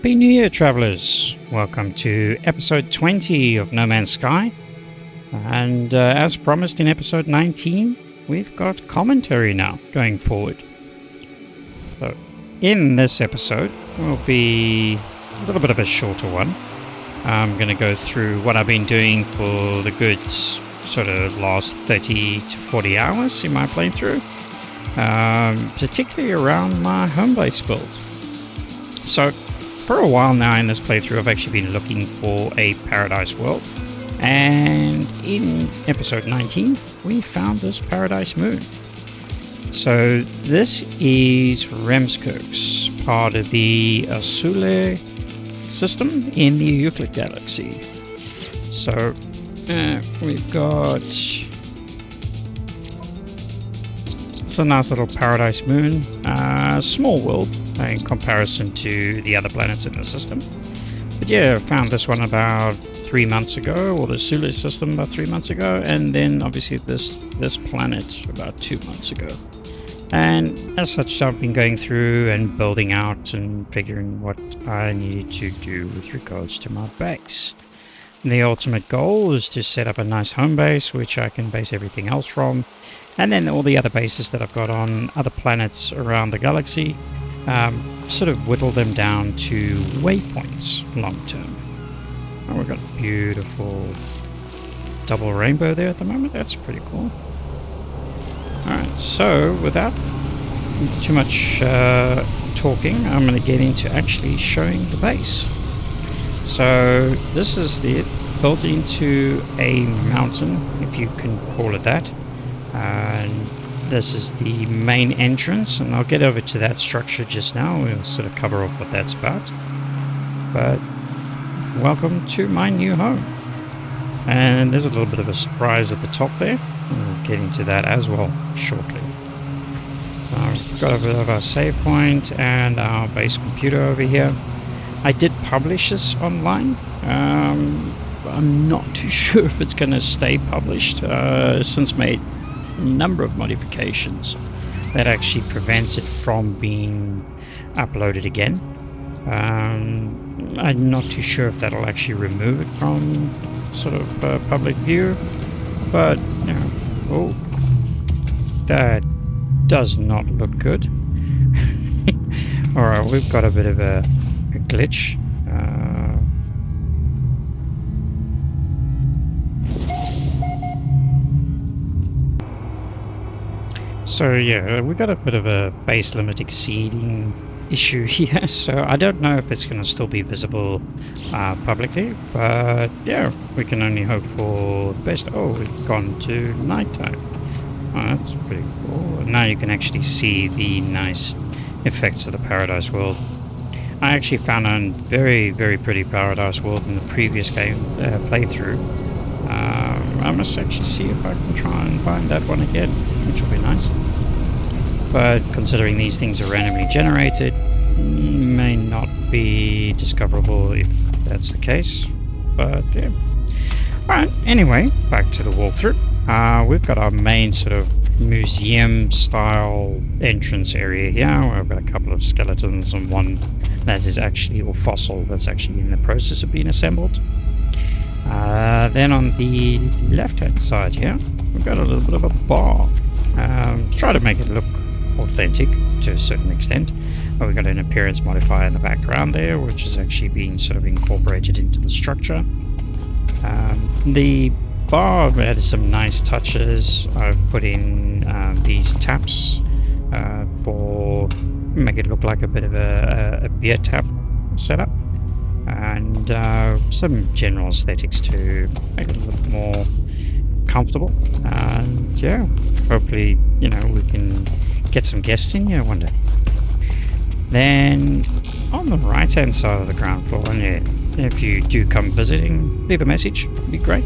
Happy New Year, travelers! Welcome to episode 20 of No Man's Sky. And as promised in episode 19, we've got commentary now going forward. So, in this episode, will be a little bit of a shorter one. I'm going to go through what I've been doing for the good sort of last 30 to 40 hours in my playthrough, particularly around my home base build. So, for a while now in this playthrough, I've actually been looking for a paradise world, and in episode 19 we found this paradise moon. So this is Remskirk's part of the Asule system in the Euclid galaxy. So we've got it's a nice little paradise moon, small world in comparison to the other planets in the system. But yeah, I found this one about 3 months ago, or the Sulu system about 3 months ago, and then obviously this planet about 2 months ago. And as such, I've been going through and building out and figuring what I needed to do with regards to my base. And the ultimate goal is to set up a nice home base, which I can base everything else from. And then all the other bases that I've got on other planets around the galaxy, sort of whittle them down to waypoints long term. Oh, we've got a beautiful double rainbow there at the moment. That's pretty cool. Alright, so without too much talking, I'm going to get into actually showing the base. So this is built into a mountain, if you can call it that. And this is the main entrance, and I'll get over to that structure just now. We'll sort of cover off what that's about. But welcome to my new home. And there's a little bit of a surprise at the top there. We'll get into that as well shortly. We've got a bit of our save point and our base computer over here. I did publish this online. I'm not too sure if it's going to stay published. Since made a number of modifications that actually prevents it from being uploaded again. I'm not too sure if that'll actually remove it from sort of public view, but you know, oh, that does not look good. Alright, we've got a bit of a glitch. So yeah, we've got a bit of a base limit exceeding issue here, so I don't know if it's going to still be visible publicly, but yeah, we can only hope for the best. Oh, we've gone to nighttime. Oh, that's pretty cool. Now you can actually see the nice effects of the paradise world. I actually found a very, very pretty paradise world in the previous game playthrough. I must actually see if I can try and find that one again, which will be nice. But considering these things are randomly generated, may not be discoverable if that's the case. But yeah. Alright, anyway, back to the walkthrough. We've got our main sort of museum style entrance area here. We've got a couple of skeletons and one that is actually, or fossil, that's actually in the process of being assembled. Then on the left hand side here, we've got a little bit of a bar. Try to make it look authentic to a certain extent. We've got an appearance modifier in the background there, which is actually being sort of incorporated into the structure. The bar had some nice touches. I've put in these taps for make it look like a bit of a beer tap setup, and some general aesthetics to make it a little more comfortable. And yeah, hopefully, you know, we can get some guests in here one day. Then on the right hand side of the ground floor, and yeah, if you do come visiting, leave a message, it'd be great.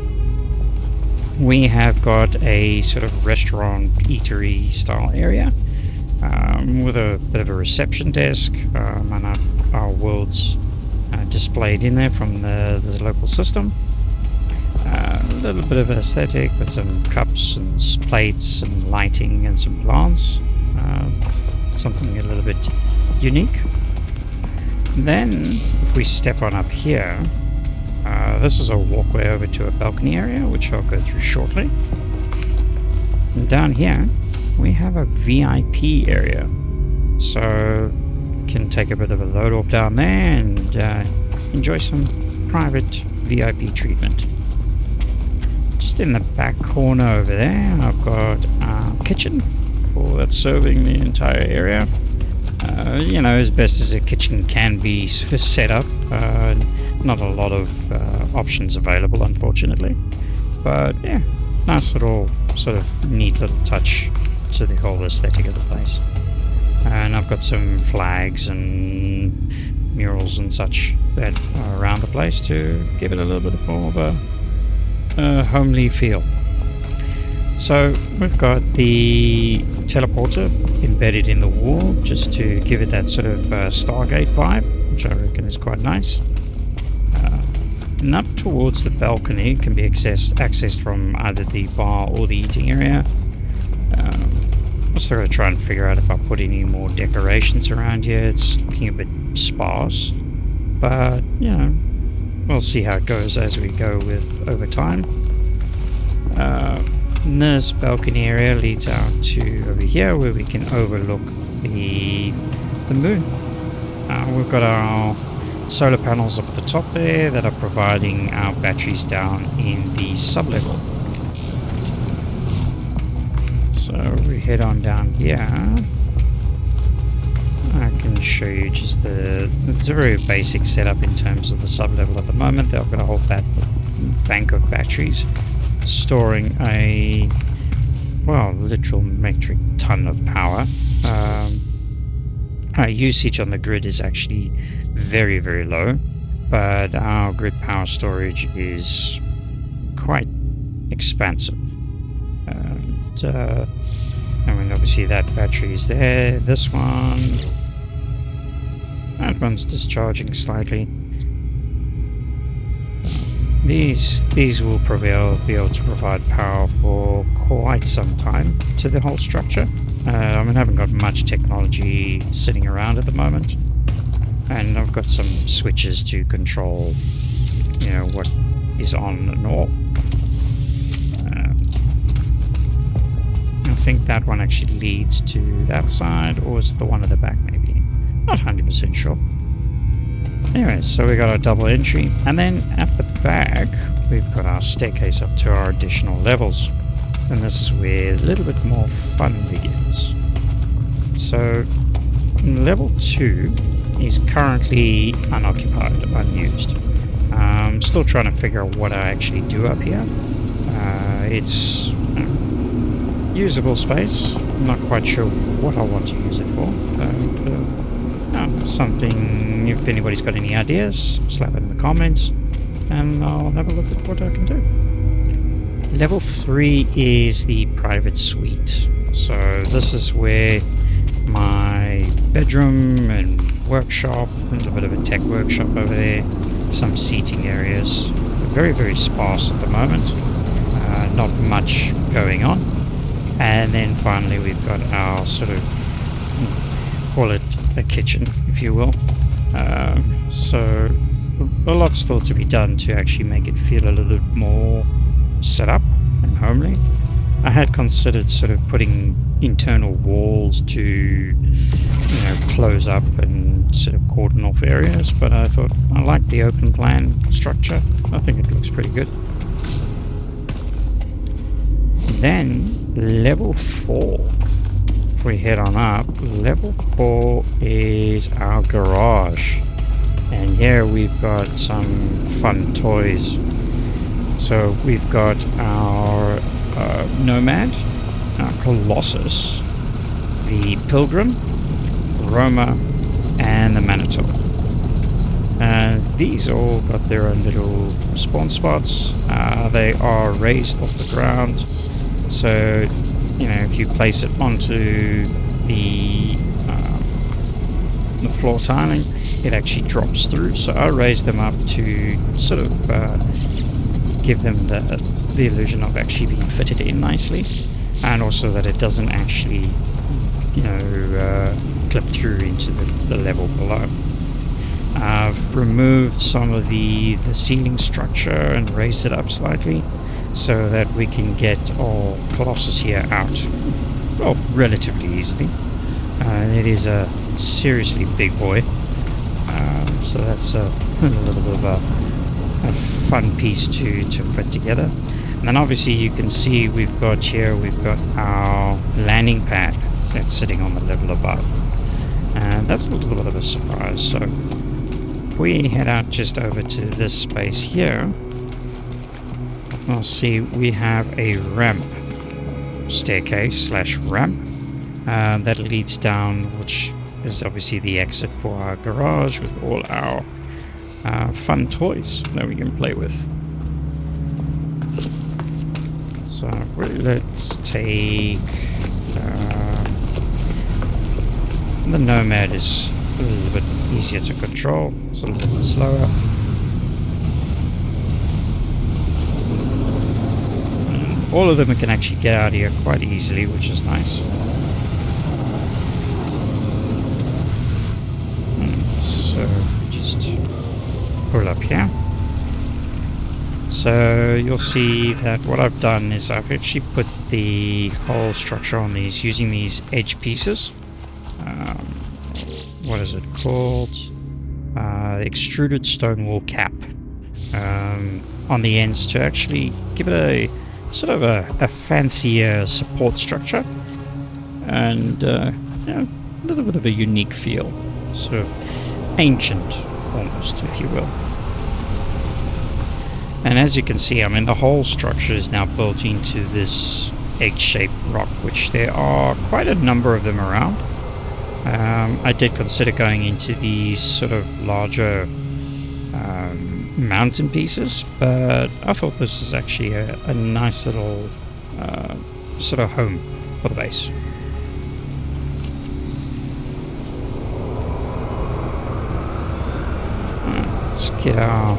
We have got a sort of restaurant eatery style area with a bit of a reception desk, and our worlds displayed in there from the local system. A little bit of aesthetic with some cups and plates and lighting and some plants. Something a little bit unique. Then, if we step on up here, this is a walkway over to a balcony area, which I'll go through shortly. And down here, we have a VIP area. So, can take a bit of a load off down there and enjoy some private VIP treatment. Just in the back corner over there, I've got a kitchen that's serving the entire area. You know, as best as a kitchen can be set up. Not a lot of options available, unfortunately. But yeah, nice little sort of neat little touch to the whole aesthetic of the place. And I've got some flags and murals and such that are around the place to give it a little bit more of a homely feel. So we've got the teleporter embedded in the wall just to give it that sort of Stargate vibe, which I reckon is quite nice. And up towards the balcony can be accessed from either the bar or the eating area. I'm also going to try and figure out if I put any more decorations around here. It's looking a bit sparse, but you know, we'll see how it goes as we go with over time. This balcony area leads out to over here where we can overlook the moon. We've got our solar panels up at the top there that are providing our batteries down in the sub-level. So we head on down here. I can show you just it's a very basic setup in terms of the sub-level at the moment. They've got a whole bank of batteries storing a literal metric ton of power. Our usage on the grid is actually very, very low, but our grid power storage is quite expansive. And I mean, obviously that battery is there. This one, that one's discharging slightly. These will be able to provide power for quite some time to the whole structure. I mean, I haven't got much technology sitting around at the moment, and I've got some switches to control, you know, what is on and off. I think that one actually leads to that side, or is it the one at the back maybe? Not 100% sure. Anyway, so we got our double entry, and then at the back we've got our staircase up to our additional levels, and this is where a little bit more fun begins. So level 2 is currently unoccupied, unused. I'm still trying to figure out what I actually do up here. It's usable space. I'm not quite sure what I want to use it for. Something, if anybody's got any ideas, slap it in the comments and I'll have a look at what I can do. Level 3 is the private suite. So this is where my bedroom and workshop, there's a bit of a tech workshop over there, some seating areas. Very, very sparse at the moment. Not much going on. And then finally we've got our sort of, call it a kitchen, if you will. So a lot still to be done to actually make it feel a little bit more set up and homely. I had considered sort of putting internal walls to, you know, close up and sort of cordon off areas, but I thought I like the open plan structure. I think it looks pretty good. Then level 4, if we head on up, level 4 is our garage, and here we've got some fun toys. So we've got our Nomad, our Colossus, the Pilgrim, Roma, and the Manitou. These all got their own little spawn spots. They are raised off the ground, so you know, if you place it onto the floor tiling, it actually drops through. So I raised them up to sort of give them the illusion of actually being fitted in nicely, and also that it doesn't actually, you know, clip through into the level below. I've removed some of the ceiling structure and raised it up slightly so that we can get our Colossus here out, well, relatively easily. It is a seriously big boy, so that's a little bit of a fun piece to fit together. And then obviously you can see we've got our landing pad that's sitting on the level above, and that's a little bit of a surprise. So if we head out just over to this space here, we'll see we have a ramp, staircase slash ramp, that leads down, which is obviously the exit for our garage with all our fun toys that we can play with. So let's take the Nomad. Is a little bit easier to control, it's a little bit slower. All of them we can actually get out here quite easily, which is nice. So just pull up here. So you'll see that what I've done is I've actually put the whole structure on these using these edge pieces. What is it called? Extruded stone wall cap on the ends to actually give it a sort of a fancier support structure and a little bit of a unique feel, sort of ancient almost, if you will. And as you can see, I mean, the whole structure is now built into this egg-shaped rock, which there are quite a number of them around. I did consider going into these sort of larger mountain pieces, but I thought this is actually a nice little sort of home for the base. Let's get our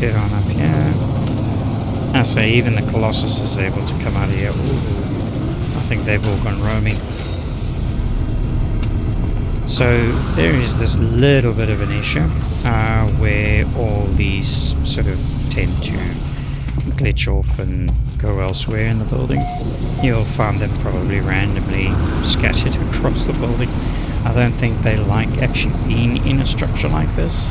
get on up here. I say even the Colossus is able to come out of here. Ooh, I think they've all gone roaming. So there is this little bit of an issue where all these sort of tend to glitch off and go elsewhere in the building. You'll find them probably randomly scattered across the building. I don't think they like actually being in a structure like this.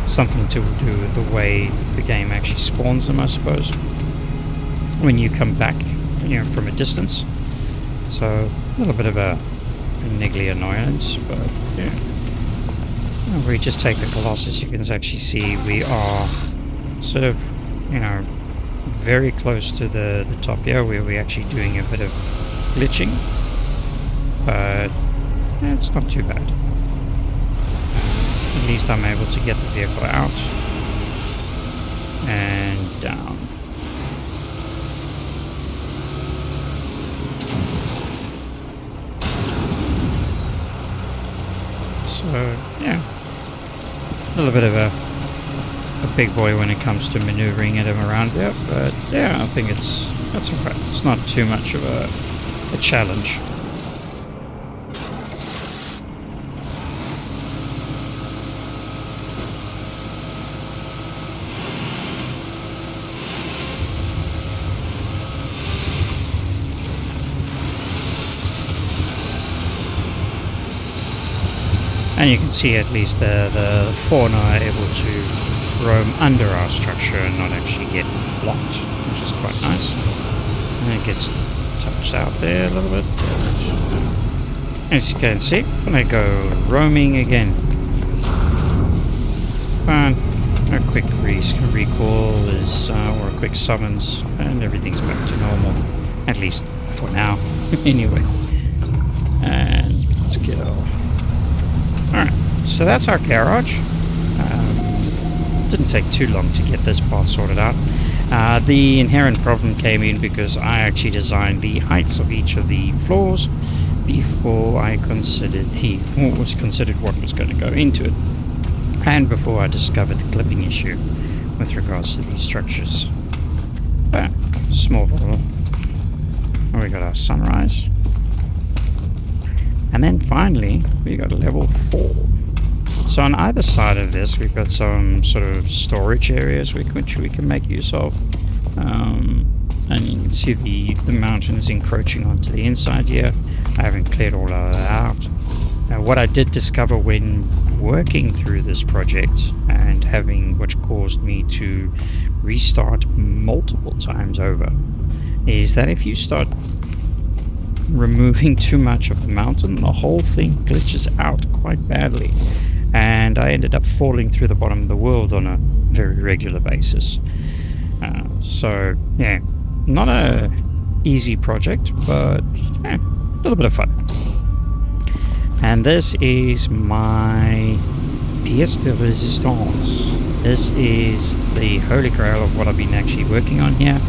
Something to do with the way the game actually spawns them, I suppose, when you come back, from a distance. So a little bit of a niggly annoyance, but yeah. If we just take the Colossus, you can actually see we are sort of, very close to the top here, where we're actually doing a bit of glitching, but it's not too bad. At least I'm able to get the vehicle out and down. So yeah, a little bit of a big boy when it comes to maneuvering it around here, but yeah, I think that's alright. It's not too much of a challenge. And you can see at least the fauna are able to roam under our structure and not actually get blocked, which is quite nice. And it gets touched out there a little bit. As you can see, when I go roaming again. Fine. A quick recall is, or a quick summons, and everything's back to normal. At least for now, anyway. And let's get off. Alright, so that's our garage. Didn't take too long to get this part sorted out. The inherent problem came in because I actually designed the heights of each of the floors before I considered what was going to go into it, and before I discovered the clipping issue with regards to these structures. But small little. We got our sunrise. And then finally, we got level 4. So on either side of this, we've got some sort of storage areas which we can make use of. And you can see the mountains encroaching onto the inside here. I haven't cleared all of that out. Now, what I did discover when working through this project and having which caused me to restart multiple times over is that if you start removing too much of the mountain, the whole thing glitches out quite badly. And I ended up falling through the bottom of the world on a very regular basis. So yeah, not a easy project, but yeah, a little bit of fun. And this is my pièce de résistance. This is the holy grail of what I've been actually working on here.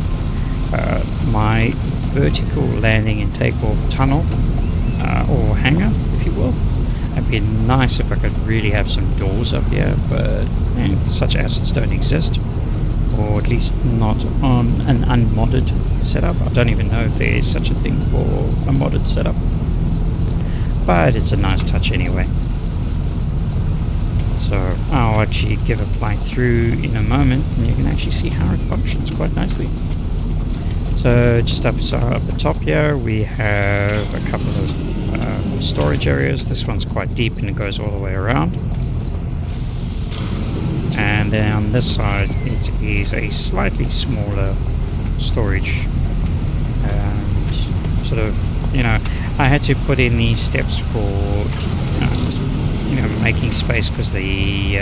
My vertical landing and takeoff tunnel, or hangar, if you will. It'd be nice if I could really have some doors up here, but such assets don't exist, or at least not on an unmodded setup. I don't even know if there is such a thing for a modded setup, but it's a nice touch anyway. So I'll actually give a flight through in a moment, and you can actually see how it functions quite nicely. So just up the top here, we have a couple of storage areas. This one's quite deep and it goes all the way around. And then on this side, it is a slightly smaller storage. And sort of, I had to put in these steps for, making space because the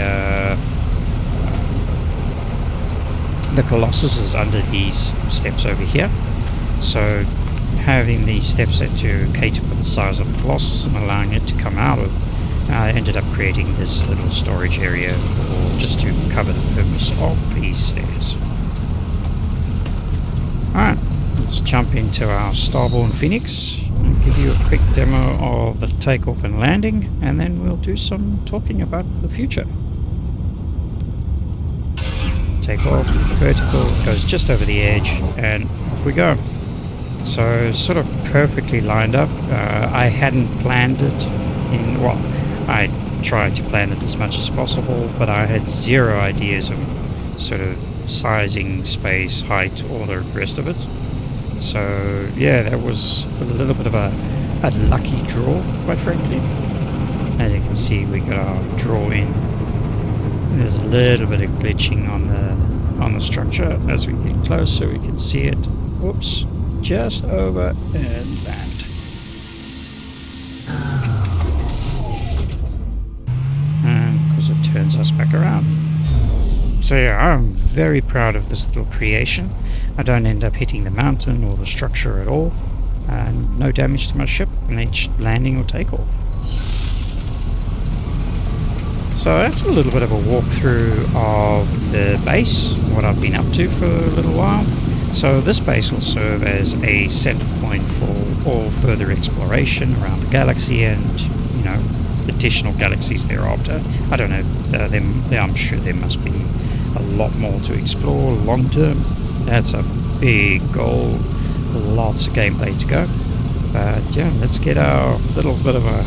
Colossus is under these steps over here. So having these steps set to cater for the size of the Colossus and allowing it to come out of, I ended up creating this little storage area just to cover the purpose of these stairs. Alright, let's jump into our Starborn Phoenix and give you a quick demo of the takeoff and landing, and then we'll do some talking about the future. Take off, vertical, goes just over the edge, and off we go. So sort of perfectly lined up. I hadn't planned it I tried to plan it as much as possible, but I had zero ideas of sort of sizing, space, height, all the rest of it. So yeah, that was a little bit of a lucky draw, quite frankly. As you can see, we got our draw in. There's a little bit of glitching on the structure. As we get closer, we can see it. Whoops, just over and land. And because it turns us back around. So yeah, I'm very proud of this little creation. I don't end up hitting the mountain or the structure at all, and no damage to my ship in each landing or takeoff. So that's a little bit of a walkthrough of the base, what I've been up to for a little while. So this base will serve as a center point for all further exploration around the galaxy and, additional galaxies thereafter. I don't know, I'm sure there must be a lot more to explore long term. That's a big goal, lots of gameplay to go. But yeah, let's get our little bit of a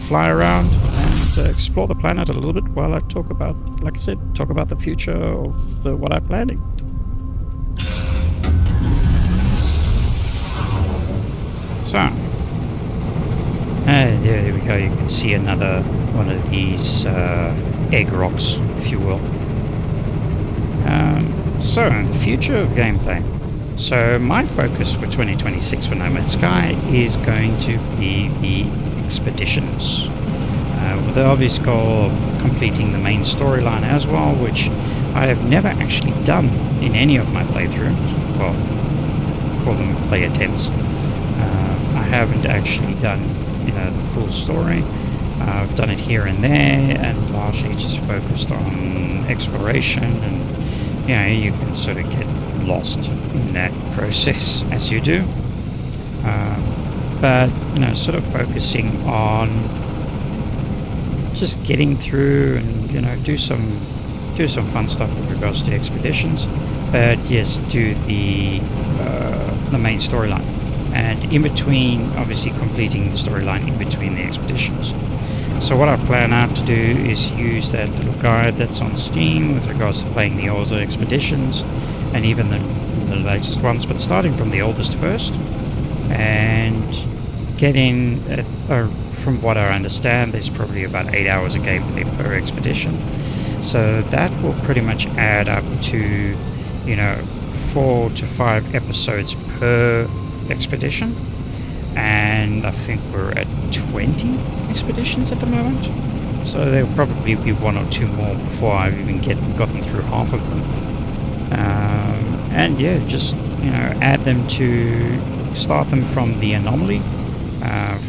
fly around and explore the planet a little bit while I talk about, like I said, talk about the future of what I'm planning. So, and yeah, there we go. You can see another one of these egg rocks, if you will. So, the future of gameplay. So, my focus for 2026 for No Man's Sky is going to be the expeditions, with the obvious goal of completing the main storyline as well, which I have never actually done in any of my playthroughs. Well, call them play attempts. I haven't actually done, the full story. I've done it here and there, and largely just focused on exploration, and you can sort of get lost in that process as you do. But sort of focusing on just getting through and do some fun stuff with regards to expeditions. but yes, do the main storyline, and in between, obviously completing the storyline in between the expeditions. So what I plan out to do is use that little guide that's on Steam with regards to playing the older expeditions and even the latest ones, but starting from the oldest first, and getting from what I understand, there's probably about 8 hours of gameplay per expedition. So that will pretty much add up to, 4 to 5 episodes per expedition. And I think we're at 20 expeditions at the moment. So there'll probably be 1 or 2 more before I've even gotten through half of them. And yeah, just, add them start them from the anomaly,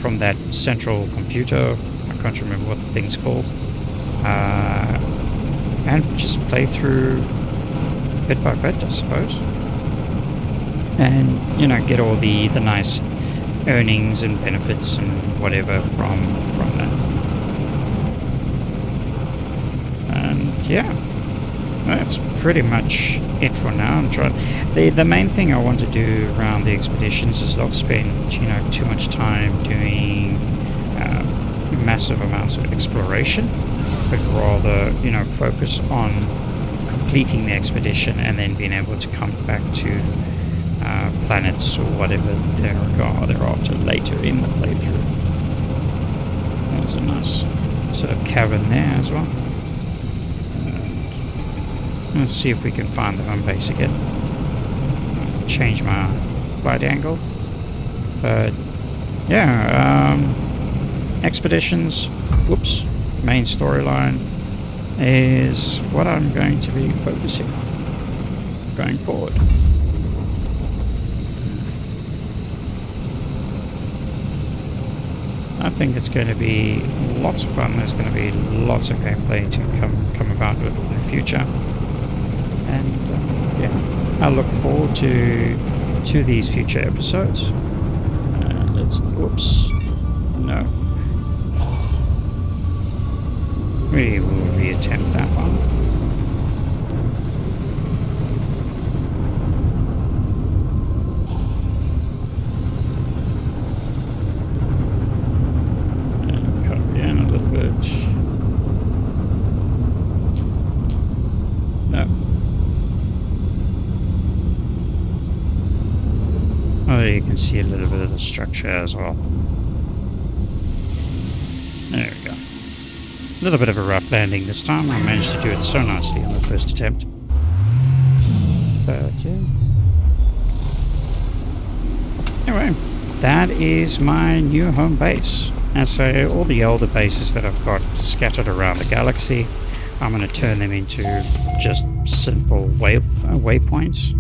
from that central computer. I can't remember what the thing's called. And just play through bit by bit, I suppose. And, get all the nice earnings and benefits and whatever from that. And yeah, that's pretty much it for now. I'm trying. The main thing I want to do around the expeditions is not spend too much time doing massive amounts of exploration, but rather focus on completing the expedition and then being able to come back to planets or whatever there are thereafter later in the playthrough. There's a nice sort of cavern there as well. Let's see if we can find the home base again. Change my wide angle, but yeah, expeditions. Whoops, main storyline is what I'm going to be focusing on going forward. I think it's going to be lots of fun. There's going to be lots of gameplay to come about with in the future, and yeah, I look forward to these future episodes. Whoops, no, we will reattempt that one. You can see a little bit of the structure as well. There we go. A little bit of a rough landing this time. I managed to do it so nicely on the first attempt. But yeah. Anyway, that is my new home base. As I say, all the older bases that I've got scattered around the galaxy, I'm going to turn them into just simple waypoints.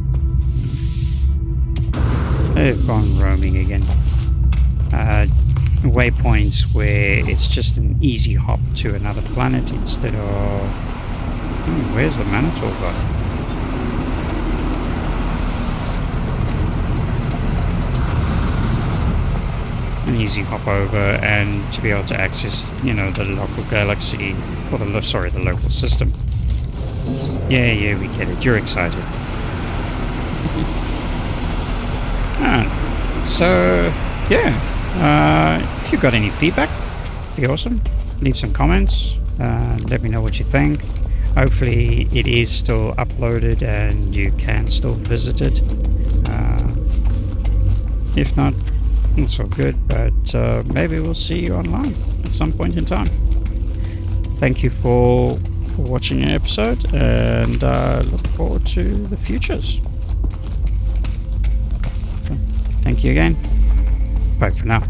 They've gone roaming again. Waypoints where it's just an easy hop to another planet instead of... where's the Manitor gone? An easy hop over and to be able to access, the local galaxy, or the local system. Yeah, we get it. You're excited. So, yeah, if you've got any feedback, be awesome. Leave some comments, let me know what you think. Hopefully it is still uploaded and you can still visit it. If not, it's all good, but maybe we'll see you online at some point in time. Thank you for watching the episode, and look forward to the futures. Thank you again. Bye for now.